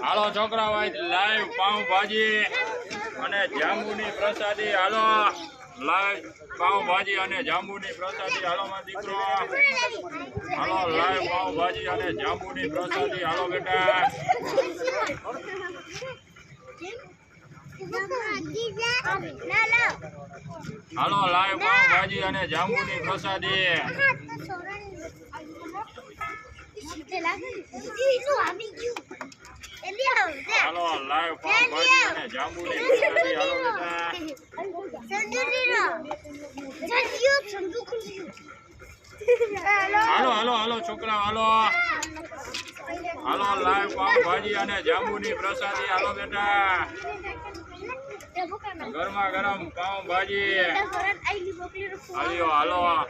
હાલો છોકરા લાઈવ પાઉં ભાજી અને જાંબુની પ્રસાદી હાલો લાઈવ પાઉં ભાજી અને જાંબુની પ્રસાદી હાલો મારો દીકરો હાલો લાઈવ પાઉં ભાજી અને જાંબુની પ્રસાદી હાલો બેટા હાલો લાઈવ પાઉં ભાજી અને જાંબુની પ્રસાદી હાલો લાઈવ પાઉં ભાજી અને જાંબુની પ્રસાદી હાલો બેટા હાલો હાલો હાલો છોકરા હાલો હાલો લાઈવ પાઉં ભાજી અને જાંબુની પ્રસાદી હાલો બેટા ગરમા ગરમ પાઉં ભાજી હાલો હાલો